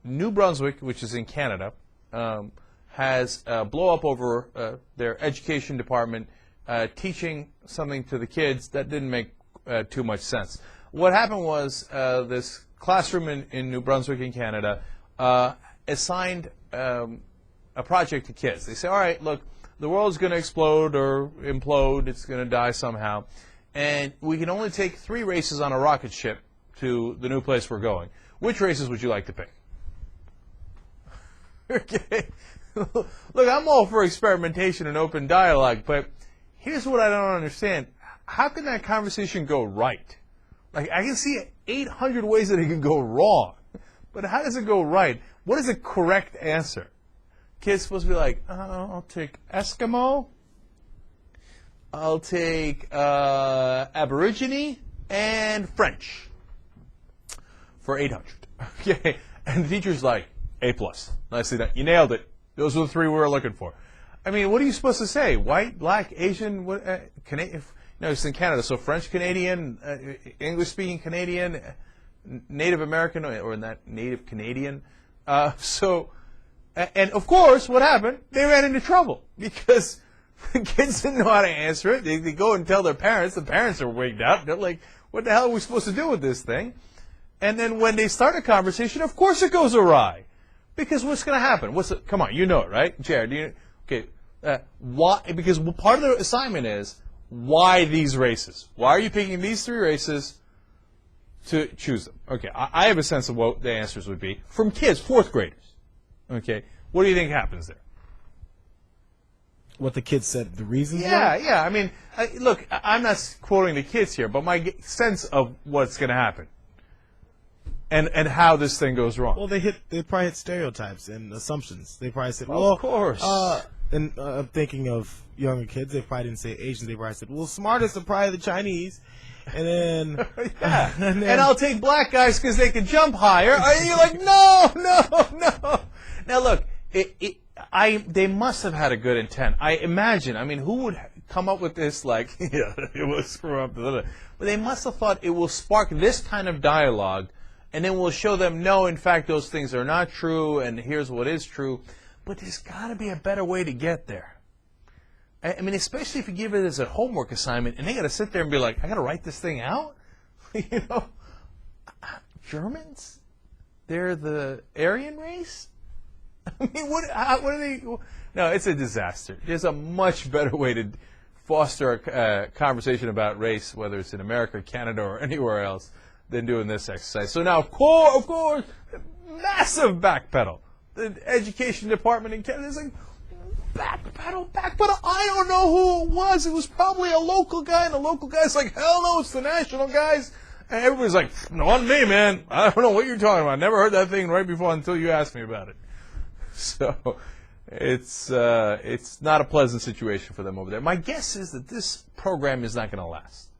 New Brunswick, which is in Canada, has blow up over their education department teaching something to the kids that didn't make too much sense. What happened was this classroom in New Brunswick in Canada assigned a project to kids. They say, all right, look, the world's going to explode or implode. It's going to die somehow. And we can only take 3 races on a rocket ship to the new place we're going. Which races would you like to pick? Okay. Look, I'm all for experimentation and open dialogue, but here's what I don't understand. How can that conversation go right? Like, I can see 800 ways that it can go wrong, but how does it go right? What is the correct answer? Kid's supposed to be like, I'll take Eskimo, I'll take Aborigine, and French for 800. Okay, and the teacher's like, A+. Nicely done. You nailed it. Those are the 3 we were looking for. I mean, what are you supposed to say? White, black, Asian, Canadian? No, it's in Canada, so French Canadian, English-speaking Canadian, Native American, or not Native Canadian. And of course, what happened? They ran into trouble because the kids didn't know how to answer it. They go and tell their parents. The parents are wigged out. They're like, what the hell are we supposed to do with this thing? And then when they start a conversation, of course it goes awry. Because what's going to happen? Come on, you know it, right? Jared, why? Because part of the assignment is, why these races? Why are you picking these 3 races to choose them? Okay, I have a sense of what the answers would be from kids, 4th graders. Okay, what do you think happens there? What the kids said, the reasons were? Yeah. I mean, look, I'm not quoting the kids here, but my sense of what's going to happen and how this thing goes wrong. Well, they probably hit stereotypes and assumptions. They probably said, well, of course. And I'm thinking of younger kids. They probably didn't say Asians. They probably said, well, smartest are probably the Chinese. And then, yeah. And I'll take black guys because they can jump higher. And you're like, no. Now look, they must have had a good intent. I imagine. I mean, who would come up with this? Like, yeah, it will screw up. But they must have thought it will spark this kind of dialogue, and then we'll show them, no, in fact, those things are not true, and here's what is true. But there's got to be a better way to get there. I mean, especially if you give it as a homework assignment, and they got to sit there and be like, I got to write this thing out? You know, Germans? They're the Aryan race? I mean, what are they? No, it's a disaster. There's a much better way to foster a conversation about race, whether it's in America, Canada, or anywhere else, than doing this exercise. So now, of course, massive backpedal. The education department in Canada is like, backpedal. I don't know who it was. It was probably a local guy, and the local guy's like, hell no, it's the national guys. And everybody's like, not me, man. I don't know what you're talking about. I never heard that thing right before until you asked me about it. So it's not a pleasant situation for them over there. My guess is that this program is not going to last.